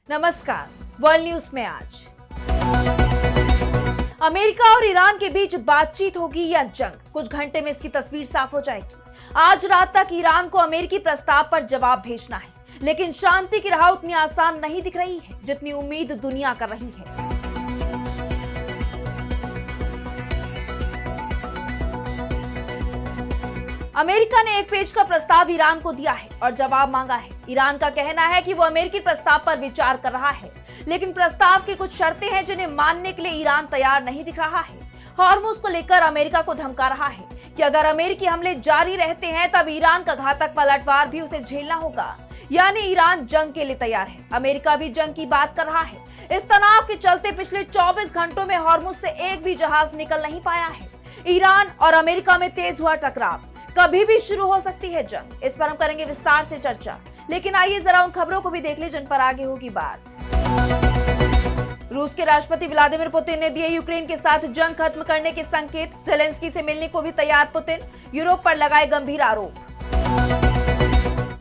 नमस्कार। World news में आज अमेरिका और ईरान के बीच बातचीत होगी या जंग, कुछ घंटे में इसकी तस्वीर साफ हो जाएगी। आज रात तक ईरान को अमेरिकी प्रस्ताव पर जवाब भेजना है, लेकिन शांति की राह उतनी आसान नहीं दिख रही है जितनी उम्मीद दुनिया कर रही है। अमेरिका ने एक पेज का प्रस्ताव ईरान को दिया है और जवाब मांगा है। ईरान का कहना है कि वो अमेरिकी प्रस्ताव पर विचार कर रहा है, लेकिन प्रस्ताव की कुछ शर्तें हैं जिन्हें मानने के लिए ईरान तैयार नहीं दिख रहा है। हॉर्मुज को लेकर अमेरिका को धमका रहा है कि अगर अमेरिकी हमले जारी रहते हैं तब ईरान का घातक पलटवार भी उसे झेलना होगा। यानी ईरान जंग के लिए तैयार है, अमेरिका भी जंग की बात कर रहा है। इस तनाव के चलते पिछले 24 घंटों में हॉर्मुज से एक भी जहाज निकल नहीं पाया है। ईरान और अमेरिका में तेज हुआ टकराव, कभी भी शुरू हो सकती है जंग। इस पर हम करेंगे विस्तार से चर्चा, लेकिन आइए जरा उन खबरों को भी देख ले जिन पर आगे होगी बात। रूस के राष्ट्रपति व्लादिमीर पुतिन ने दिए यूक्रेन के साथ जंग खत्म करने के संकेत, जेलेंस्की से मिलने को भी तैयार पुतिन, यूरोप पर लगाए गंभीर आरोप।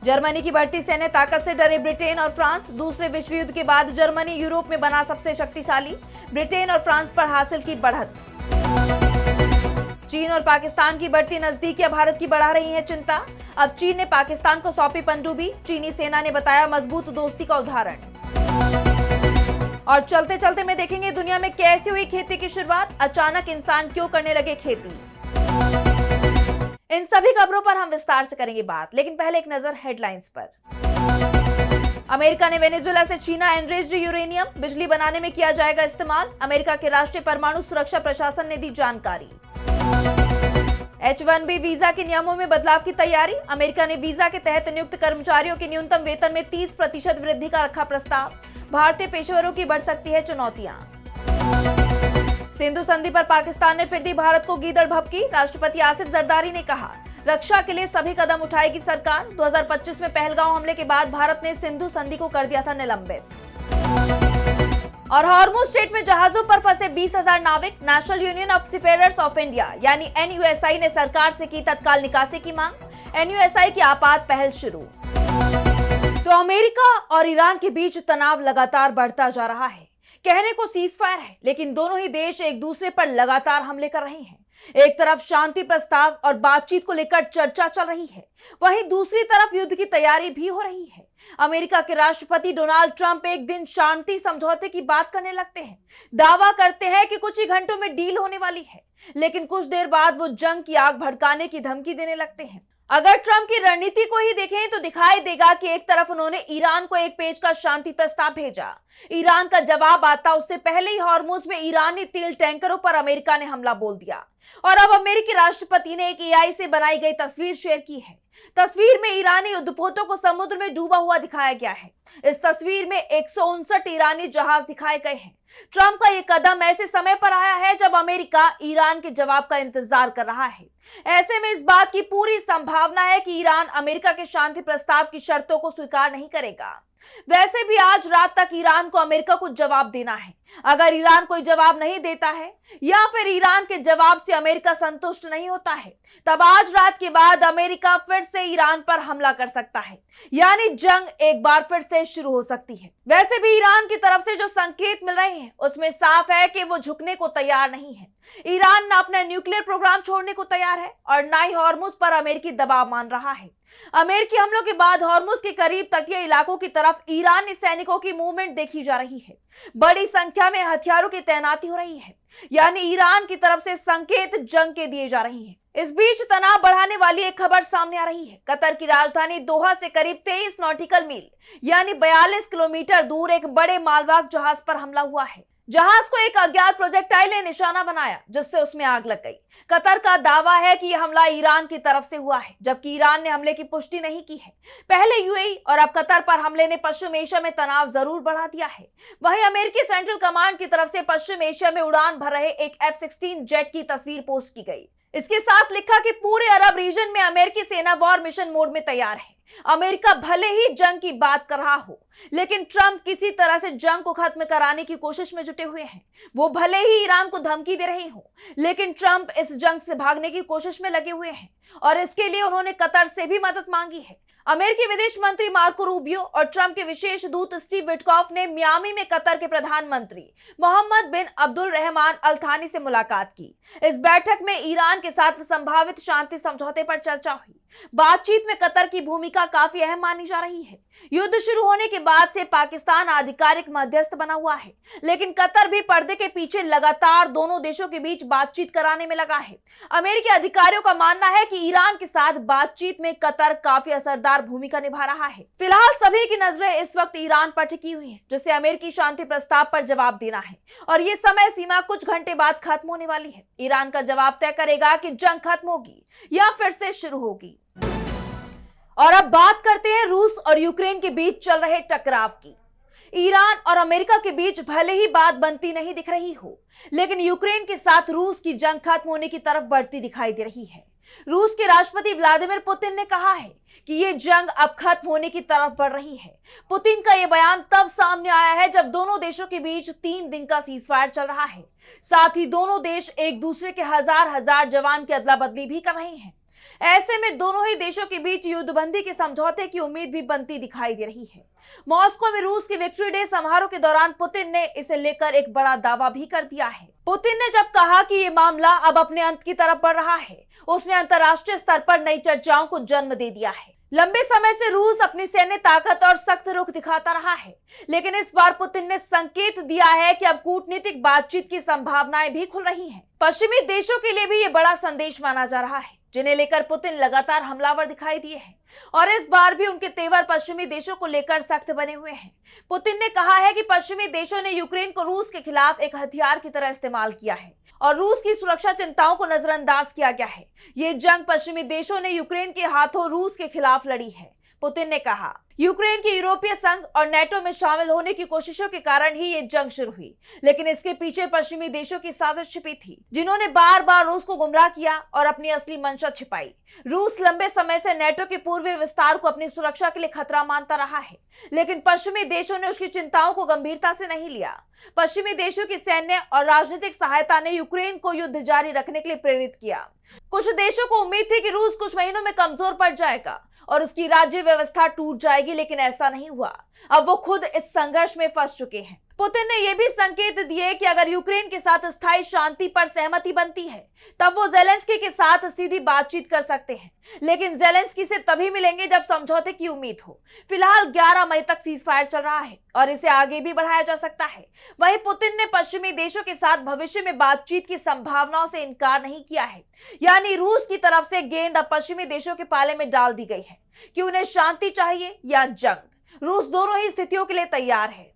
जर्मनी की बढ़ती सैन्य ताकत से डरे ब्रिटेन और फ्रांस, दूसरे विश्व युद्ध के बाद जर्मनी यूरोप में बना सबसे शक्तिशाली, ब्रिटेन और फ्रांस पर हासिल की बढ़त। चीन और पाकिस्तान की बढ़ती नजदीकियां भारत की बढ़ा रही है चिंता, अब चीन ने पाकिस्तान को सौंपी पनडुब्बी, चीनी सेना ने बताया मजबूत दोस्ती का उदाहरण। और चलते चलते में देखेंगे दुनिया में कैसे हुई खेती की शुरुआत, अचानक इंसान क्यों करने लगे खेती। इन सभी खबरों पर हम विस्तार से करेंगे बात, लेकिन पहले एक नजर हेडलाइंस पर। अमेरिका ने वेनेजुएला से छीना एनरिच्ड यूरेनियम, बिजली बनाने में किया जाएगा इस्तेमाल, अमेरिका के राष्ट्रीय परमाणु सुरक्षा प्रशासन ने दी जानकारी। H-1B वीजा के नियमों में बदलाव की तैयारी, अमेरिका ने वीजा के तहत नियुक्त कर्मचारियों के न्यूनतम वेतन में 30% वृद्धि का रखा प्रस्ताव, भारतीय पेशेवरों की बढ़ सकती है चुनौतियां। सिंधु संधि पर पाकिस्तान ने फिर दी भारत को गीदड़ भभकी, राष्ट्रपति आसिफ जरदारी ने कहा रक्षा के लिए सभी कदम उठाएगी सरकार। 2025 में पहलगांव हमले के बाद भारत ने सिंधु संधि को कर दिया था निलंबित। और हॉर्मुज स्ट्रेट में जहाजों पर फंसे 20,000 नाविक, national union of seafarers of India यानी NUSI ने सरकार से की तत्काल निकासी की मांग, NUSI की आपात पहल शुरू। तो अमेरिका और ईरान के बीच तनाव लगातार बढ़ता जा रहा है। कहने को सीजफायर है, लेकिन दोनों ही देश एक दूसरे पर लगातार हमले कर रहे हैं। एक तरफ शांति प्रस्ताव और बातचीत को लेकर चर्चा चल रही है, वहीं दूसरी तरफ युद्ध की तैयारी भी हो रही है। अमेरिका के राष्ट्रपति डोनाल्ड ट्रंप एक दिन शांति समझौते की बात करने लगते हैं, दावा करते हैं कि कुछ ही घंटों में डील होने वाली है, लेकिन कुछ देर बाद वो जंग की आग भड़काने की धमकी देने लगते हैं। अगर ट्रंप की रणनीति को ही देखें तो दिखाई देगा कि एक तरफ उन्होंने ईरान को एक पेज का शांति प्रस्ताव भेजा, ईरान का जवाब आता उससे पहले ही हॉर्मुज में ईरानी तेल टैंकरों पर अमेरिका ने हमला बोल दिया। और अब अमेरिकी राष्ट्रपति ने एक AI से बनाई गई तस्वीर शेयर की है। तस्वीर में ईरानी युद्धपोतों को समुद्र में डूबा हुआ दिखाया गया है। इस तस्वीर में 159 ईरानी जहाज दिखाए गए हैं। ट्रंप का यह कदम ऐसे समय पर आया है जब अमेरिका ईरान के जवाब का इंतजार कर रहा है। ऐसे में इस बात की पूरी संभावना है कि ईरान अमेरिका के शांति प्रस्ताव की शर्तों को स्वीकार नहीं करेगा। वैसे भी आज रात तक ईरान को अमेरिका को जवाब देना है। अगर ईरान कोई जवाब नहीं देता है या फिर ईरान के जवाब से अमेरिका संतुष्ट नहीं होता है, तब आज रात के बाद अमेरिका फिर से ईरान पर हमला कर सकता है, यानी जंग एक बार फिर से शुरू हो सकती है। वैसे भी ईरान की तरफ से जो संकेत मिल रहे हैं उसमें साफ है कि वो झुकने को तैयार नहीं है। ईरान न अपना न्यूक्लियर प्रोग्राम छोड़ने को तैयार है और न ही हॉर्मुज पर अमेरिकी दबाव मान रहा है। अमेरिकी हमलों के बाद हॉर्मुज के करीब तटीय इलाकों की तरफ ईरानी सैनिकों की मूवमेंट देखी जा रही है। बड़ी संख्या में हथियारों की तैनाती हो रही है, यानी ईरान की तरफ से संकेत जंग के दिए जा रहे हैं। इस बीच तनाव बढ़ाने वाली एक खबर सामने आ रही है। कतर की राजधानी दोहा से करीब 23 नॉटिकल मील यानी 42 किलोमीटर दूर एक बड़े मालवाहक जहाज पर हमला हुआ है। जहाज को एक अज्ञात प्रोजेक्टाइल ने निशाना बनाया, जिससे उसमें आग लग गई। कतर का दावा है कि यह हमला ईरान की तरफ से हुआ है, जबकि ईरान ने हमले की पुष्टि नहीं की है। पहले UAE और अब कतर पर हमले ने पश्चिम एशिया में तनाव जरूर बढ़ा दिया है। वहीं अमेरिकी सेंट्रल कमांड की तरफ से पश्चिम एशिया में उड़ान भर रहे एक F-16 जेट की तस्वीर पोस्ट की गई। इसके साथ लिखा कि पूरे अरब रीजन में अमेरिकी सेना वॉर मिशन मोड में तैयार है। अमेरिका भले ही जंग की बात कर रहा हो, लेकिन ट्रंप किसी तरह से जंग को खत्म कराने की कोशिश में जुटे हुए हैं। वो भले ही ईरान को धमकी दे रहे हो, लेकिन ट्रंप इस जंग से भागने की कोशिश में लगे हुए हैं। और इसके लिए उन्होंने कतर से भी मदद मांगी है। अमेरिकी विदेश मंत्री मार्को रूबियो और ट्रंप के विशेष दूत स्टीव विटकॉफ ने मियामी में कतर के प्रधानमंत्री मोहम्मद बिन अब्दुल रहमान अल थानी से मुलाकात की। इस बैठक में ईरान के साथ संभावित शांति समझौते पर चर्चा हुई। बातचीत में कतर की भूमिका काफी अहम मानी जा रही है। युद्ध शुरू होने के बाद से पाकिस्तान आधिकारिक मध्यस्थ बना हुआ है, लेकिन कतर भी पर्दे के पीछे लगातार दोनों देशों के बीच बातचीत कराने में लगा है। अमेरिकी अधिकारियों का मानना है कि ईरान के साथ बातचीत में कतर काफी असरदार भूमिका निभा रहा है। फिलहाल सभी की नजरें इस वक्त ईरान पर टिकी हुई हैं, जिसे अमेरिकी शांति प्रस्ताव पर जवाब देना है और ये समय सीमा कुछ घंटे बाद खत्म होने वाली है। ईरान का जवाब तय करेगा कि जंग खत्म होगी या फिर से शुरू होगी। और अब बात करते हैं रूस और यूक्रेन के बीच चल रहे टकराव की। ईरान और अमेरिका के बीच भले ही बात बनती नहीं दिख रही हो, लेकिन यूक्रेन के साथ रूस की जंग खत्म होने की तरफ बढ़ती दिखाई दे रही है। रूस के राष्ट्रपति व्लादिमीर पुतिन ने कहा है कि ये जंग अब खत्म होने की तरफ बढ़ रही है। पुतिन का यह बयान तब सामने आया है जब दोनों देशों के बीच 3 दिन का सीजफायर चल रहा है। साथ ही दोनों देश एक दूसरे के हजार जवान की अदला बदली भी कर रहे हैं। ऐसे में दोनों ही देशों के बीच युद्धबंदी के समझौते की उम्मीद भी बनती दिखाई दे रही है। मॉस्को में रूस की विक्ट्री डे समारोह के दौरान पुतिन ने इसे लेकर एक बड़ा दावा भी कर दिया है। पुतिन ने जब कहा कि ये मामला अब अपने अंत की तरफ बढ़ रहा है, उसने अंतर्राष्ट्रीय स्तर पर नई चर्चाओं को जन्म दे दिया है। लंबे समय से रूस अपनी सैन्य ताकत और सख्त रुख दिखाता रहा है, लेकिन इस बार पुतिन ने संकेत दिया है कि अब कूटनीतिक बातचीत की संभावनाएं भी खुल रही हैं। पश्चिमी देशों के लिए भी ये बड़ा संदेश माना जा रहा है, जिन्हें लेकर पुतिन लगातार हमलावर दिखाई दिए हैं और इस बार भी उनके तेवर पश्चिमी देशों को लेकर सख्त बने हुए हैं। पुतिन ने कहा है कि पश्चिमी देशों ने यूक्रेन को रूस के खिलाफ एक हथियार की तरह इस्तेमाल किया है और रूस की सुरक्षा चिंताओं को नजरअंदाज किया गया है। ये जंग पश्चिमी देशों ने यूक्रेन के हाथों रूस के खिलाफ लड़ी है। पुतिन ने कहा, यूक्रेन के यूरोपीय संघ और नेटो में शामिल होने की कोशिशों के कारण ही ये जंग शुरू हुई, लेकिन इसके पीछे पश्चिमी देशों की साजिश छिपी थी, जिन्होंने बार बार रूस को गुमराह किया और अपनी असली मंशा छिपाई। रूस लंबे समय से नेटो के पूर्वी विस्तार को अपनी सुरक्षा के लिए खतरा मानता रहा है, लेकिन पश्चिमी देशों ने उसकी चिंताओं को गंभीरता से नहीं लिया। पश्चिमी देशों की सैन्य और राजनीतिक सहायता ने यूक्रेन को युद्ध जारी रखने के लिए प्रेरित किया। कुछ देशों को उम्मीद थी कि रूस कुछ महीनों में कमजोर पड़ जाएगा और उसकी राज्य व्यवस्था टूट जाएगी, लेकिन ऐसा नहीं हुआ। अब वो खुद इस संघर्ष में फंस चुके हैं। पुतिन ने यह भी संकेत दिए कि अगर यूक्रेन के साथ स्थायी शांति पर सहमति बनती है, तब वो जेलेंस्की के साथ सीधी बातचीत कर सकते हैं, लेकिन जेलेंस्की से तभी मिलेंगे जब समझौते की उम्मीद हो। फिलहाल 11 मई तक सीजफायर चल रहा है और इसे आगे भी बढ़ाया जा सकता है। वहीं पुतिन ने पश्चिमी देशों के साथ भविष्य में बातचीत की संभावनाओं से इनकार नहीं किया है, यानी रूस की तरफ से गेंद अब पश्चिमी देशों के पाले में डाल दी गई है कि उन्हें शांति चाहिए या जंग। रूस दोनों ही स्थितियों के लिए तैयार है।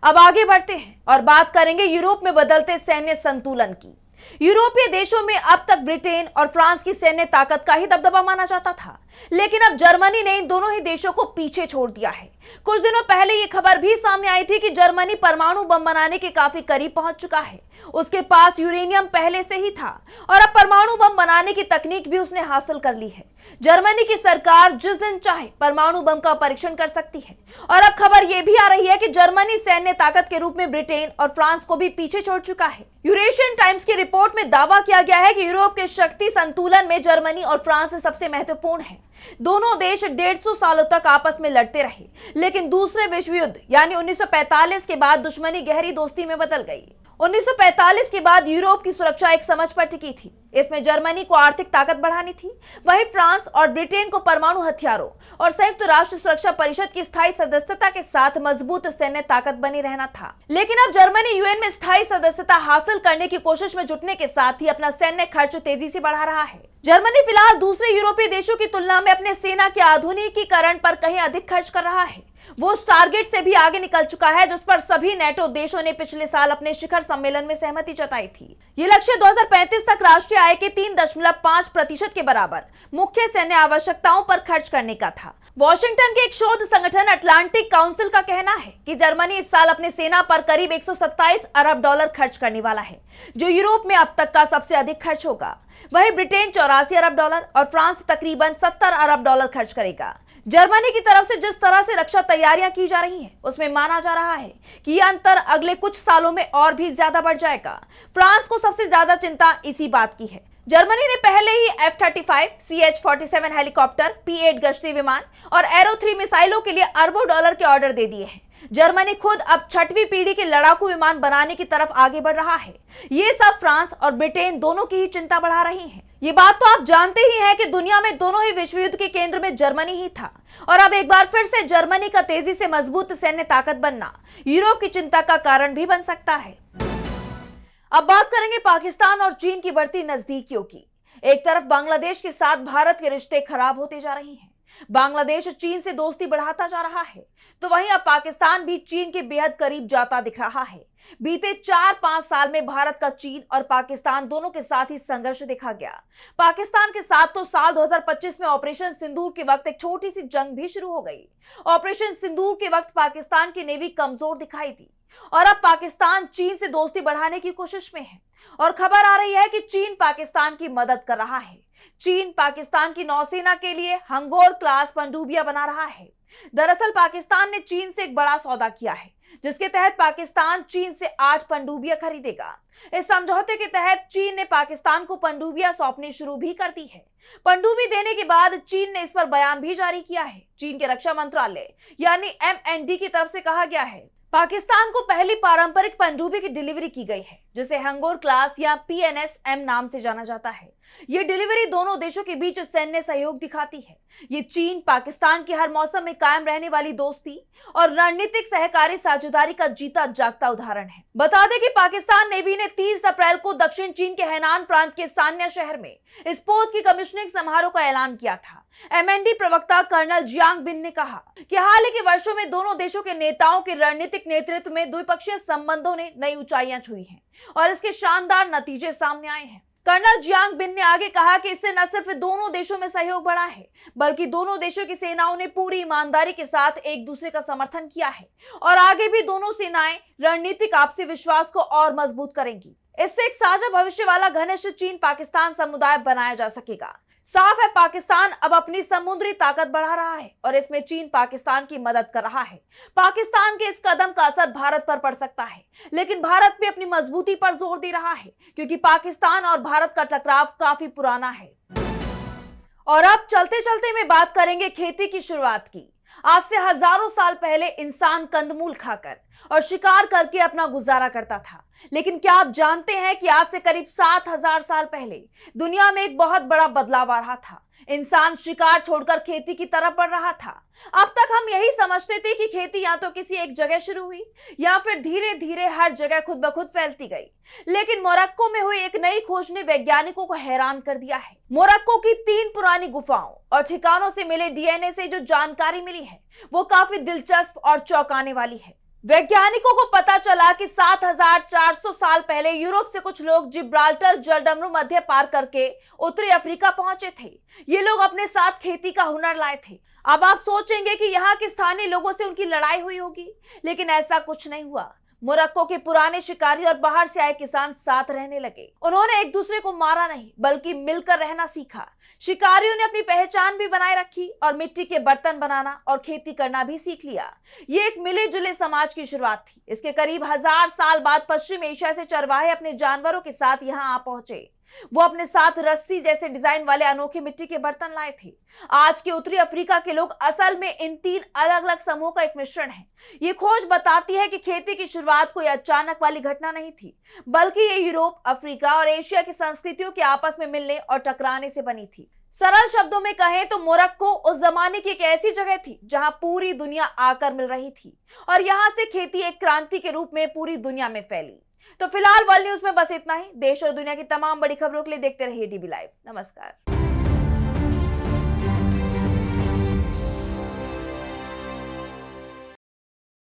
अब आगे बढ़ते हैं और बात करेंगे यूरोप में बदलते सैन्य संतुलन की। यूरोपीय देशों में अब तक ब्रिटेन और फ्रांस की सैन्य ताकत का ही दबदबा माना जाता था, लेकिन अब जर्मनी ने इन दोनों ही देशों को पीछे छोड़ दिया है। कुछ दिनों पहले ये खबर भी सामने आई थी कि जर्मनी परमाणु बम बनाने के काफी करीब पहुंच चुका है। उसके पास यूरेनियम पहले से ही था और अब परमाणु बम बनाने की तकनीक भी उसने हासिल कर ली है। जर्मनी की सरकार जिस दिन चाहे परमाणु बम का परीक्षण कर सकती है और अब खबर यह भी आ रही है कि जर्मनी सैन्य ताकत के रूप में ब्रिटेन और फ्रांस को भी पीछे छोड़ चुका है। यूरेशियन टाइम्स की रिपोर्ट में दावा किया गया है कि यूरोप के शक्ति संतुलन में जर्मनी और फ्रांस सबसे महत्वपूर्ण है। दोनों देश 150 सालों तक आपस में लड़ते रहे, लेकिन दूसरे विश्व युद्ध यानी 1945 के बाद दुश्मनी गहरी दोस्ती में बदल गई। 1945 के बाद यूरोप की सुरक्षा एक समझ पर टिकी थी। इसमें जर्मनी को आर्थिक ताकत बढ़ानी थी, वहीं फ्रांस और ब्रिटेन को परमाणु हथियारों और संयुक्त राष्ट्र सुरक्षा परिषद की स्थायी सदस्यता के साथ मजबूत सैन्य ताकत बनी रहना था। लेकिन अब जर्मनी यूएन में स्थायी सदस्यता हासिल करने की कोशिश में जुटने के साथ ही अपना सैन्य खर्च तेजी से बढ़ा रहा है। जर्मनी फिलहाल दूसरे यूरोपीय देशों की तुलना में अपने सेना के आधुनिकीकरण पर कहीं अधिक खर्च कर रहा है। वो उस टारगेट से भी आगे निकल चुका है जिस पर सभी नेटो देशों ने पिछले साल अपने शिखर सम्मेलन में सहमति जताई थी। ये लक्ष्य 2035 तक राष्ट्रीय आय के 3.5% के बराबर मुख्य सैन्य आवश्यकताओं पर खर्च करने का था। वॉशिंगटन के एक शोध संगठन अटलांटिक काउंसिल का कहना है कि जर्मनी इस साल अपने सेना पर करीब 127 अरब डॉलर खर्च करने वाला है, जो यूरोप में अब तक का सबसे अधिक खर्च होगा। वहीं ब्रिटेन 84 अरब डॉलर और फ्रांस तकरीबन 70 अरब डॉलर खर्च करेगा। जर्मनी की तरफ से जिस तरह से रक्षा तैयारियां की जा रही हैं, उसमें माना जा रहा है कि यह अंतर अगले कुछ सालों में और भी ज्यादा बढ़ जाएगा। फ्रांस को सबसे ज्यादा चिंता इसी बात की है। जर्मनी ने पहले ही F-35, CH-47 हेलीकॉप्टर, P-8 गश्ती विमान और एरो 3 मिसाइलों के लिए अरबों डॉलर के ऑर्डर दे दिए हैं। जर्मनी खुद अब 6वीं पीढ़ी के लड़ाकू विमान बनाने की तरफ आगे बढ़ रहा है। ये सब फ्रांस और ब्रिटेन दोनों की ही चिंता बढ़ा रही है। ये बात तो आप जानते ही हैं कि दुनिया में दोनों ही विश्व युद्ध के केंद्र में जर्मनी ही था और अब एक बार फिर से जर्मनी का तेजी से मजबूत सैन्य ताकत बनना यूरोप की चिंता का कारण भी बन सकता है। अब बात करेंगे पाकिस्तान और चीन की बढ़ती नजदीकियों की। एक तरफ बांग्लादेश के साथ भारत के रिश्ते खराब होते जा रहे हैं। बांग्लादेश चीन से दोस्ती बढ़ाता जा रहा है, तो वहीं अब पाकिस्तान भी चीन के बेहद करीब जाता दिख रहा है। बीते 4-5 साल में भारत का चीन और पाकिस्तान दोनों के साथ ही संघर्ष देखा गया। पाकिस्तान के साथ तो साल 2025 में ऑपरेशन सिंदूर के वक्त एक छोटी सी जंग भी शुरू हो गई। ऑपरेशन सिंदूर के वक्त पाकिस्तान की नेवी कमजोर दिखाई दी और अब पाकिस्तान चीन से दोस्ती बढ़ाने की कोशिश में है और खबर आ रही है कि चीन पाकिस्तान की मदद कर रहा है। चीन पाकिस्तान की नौसेना के लिए हंगोर क्लास पनडुब्बियां बना रहा है। दरअसल पाकिस्तान ने चीन से एक बड़ा सौदा किया है, जिसके तहत पाकिस्तान चीन से 8 पनडुब्बियां खरीदेगा। इस समझौते के तहत चीन ने पाकिस्तान को पनडुब्बियां सौंपनी शुरू भी कर दी है। पनडुब्बी देने के बाद चीन ने इस पर बयान भी जारी किया है। चीन के रक्षा मंत्रालय यानी MND की तरफ से कहा गया है, पाकिस्तान को पहली पारंपरिक पनडुब्बी की डिलीवरी की गई है, जिसे हंगोर क्लास या PNSM नाम से जाना जाता है। ये डिलीवरी दोनों देशों के बीच सैन्य सहयोग दिखाती है। ये चीन पाकिस्तान की हर मौसम में कायम रहने वाली दोस्ती और रणनीतिक सहकारी साझेदारी का जीता जागता उदाहरण है। बता दें कि पाकिस्तान नेवी ने 30 अप्रैल को दक्षिण चीन के हैनान प्रांत के सान्या शहर में इस पोत की कमीशनिंग समारोह का ऐलान किया था। MND प्रवक्ता कर्नल जियांग बिन ने कहा कि हाल ही के वर्षों में दोनों देशों के नेताओं के रणनीतिक नेतृत्व में द्विपक्षीय संबंधों ने नई ऊंचाइयां छुई हैं और इसके शानदार नतीजे सामने आए हैं। कर्नल जियांग बिन ने आगे कहा कि इससे न सिर्फ दोनों देशों में सहयोग बढ़ा है, बल्कि दोनों देशों की सेनाओं ने पूरी ईमानदारी के साथ एक दूसरे का समर्थन किया है और आगे भी दोनों सेनाएं रणनीतिक आपसी विश्वास को और मजबूत करेंगी। इससे एक साझा भविष्य वाला घनिष्ठ चीन पाकिस्तान समुदाय बनाया जा सकेगा। साफ है, पाकिस्तान अब अपनी समुद्री ताकत बढ़ा रहा है और इसमें चीन पाकिस्तान की मदद कर रहा है। पाकिस्तान के इस कदम का असर भारत पर पड़ सकता है, लेकिन भारत भी अपनी मजबूती पर जोर दे रहा है, क्योंकि पाकिस्तान और भारत का टकराव काफी पुराना है। और अब चलते चलते में बात करेंगे खेती की शुरुआत की। आज से हजारों साल पहले इंसान कंदमूल खाकर और शिकार करके अपना गुजारा करता था, लेकिन क्या आप जानते हैं कि आज से करीब 7000 साल पहले दुनिया में एक बहुत बड़ा बदलाव आ रहा था। इंसान शिकार छोड़कर खेती की तरफ बढ़ रहा था। अब तक हम यही समझते थे कि खेती या तो किसी एक जगह शुरू हुई या फिर धीरे धीरे हर जगह खुद ब खुद फैलती गई, लेकिन मोरक्को में हुई एक नई खोज ने वैज्ञानिकों को हैरान कर दिया है। मोरक्को की 3 पुरानी गुफाओं और ठिकानों से मिले DNA से जो जानकारी मिली है वो काफी दिलचस्प और चौंकाने वाली है। वैज्ञानिकों को पता चला कि 7400 साल पहले यूरोप से कुछ लोग जिब्राल्टर जलडमरू मध्य पार करके उत्तरी अफ्रीका पहुंचे थे। ये लोग अपने साथ खेती का हुनर लाए थे। अब आप सोचेंगे कि यहाँ के स्थानीय लोगों से उनकी लड़ाई हुई होगी, लेकिन ऐसा कुछ नहीं हुआ। मोरक्को के पुराने शिकारी और बाहर से आए किसान साथ रहने लगे। उन्होंने एक दूसरे को मारा नहीं, बल्कि मिलकर रहना सीखा। शिकारियों ने अपनी पहचान भी बनाए रखी और मिट्टी के बर्तन बनाना और खेती करना भी सीख लिया। ये एक मिले जुले समाज की शुरुआत थी। इसके करीब 1000 साल बाद पश्चिम एशिया से चरवाहे अपने जानवरों के साथ यहाँ आ पहुंचे। वो अपने साथ रस्सी जैसे डिजाइन वाले अनोखे मिट्टी के बर्तन लाए थे। आज के उत्तरी अफ्रीका के लोग असल में इन 3 अलग अलग समूहों का एक मिश्रण है। ये खोज बताती है कि खेती की शुरुआत कोई अचानक वाली घटना नहीं थी, बल्कि ये यूरोप, अफ्रीका और एशिया की संस्कृतियों के आपस में मिलने और टकराने से बनी थी। सरल शब्दों में कहें तो मोरक्को उस जमाने की एक ऐसी जगह थी जहां पूरी दुनिया आकर मिल रही थी और यहां से खेती एक क्रांति के रूप में पूरी दुनिया में फैली। तो फिलहाल वर्ल्ड न्यूज में बस इतना ही। देश और दुनिया की तमाम बड़ी खबरों के लिए देखते रहिए DB लाइव। नमस्कार।